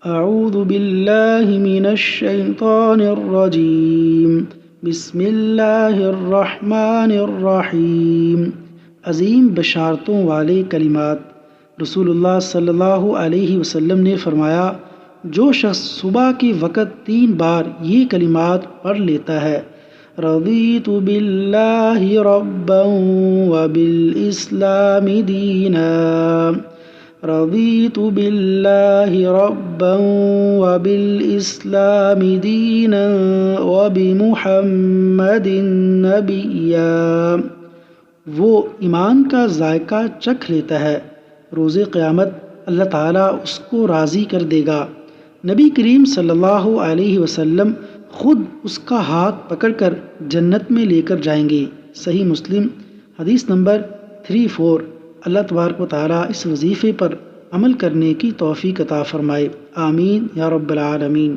اعوذ باللہ من الشیطان الرجیم بسم اللہ الرحمن الرحیم۔ عظیم بشارتوں والے کلمات۔ رسول اللہ صلی اللہ علیہ وسلم نے فرمایا، جو شخص صبح کے وقت 3 بار یہ کلمات پڑھ لیتا ہے، رضیت باللہ ربا وبالاسلام دینا، رضیت باللہ ربا وبالاسلام دینا وبمحمد نبیا، وہ ایمان کا ذائقہ چکھ لیتا ہے، روز قیامت اللہ تعالیٰ اس کو راضی کر دے گا۔ نبی کریم صلی اللہ علیہ وسلم خود اس کا ہاتھ پکڑ کر جنت میں لے کر جائیں گے۔ صحیح مسلم حدیث نمبر 34۔ اللہ تبارک و تعالیٰ اس وظیفے پر عمل کرنے کی توفیق عطا فرمائے، آمین یا رب العالمین۔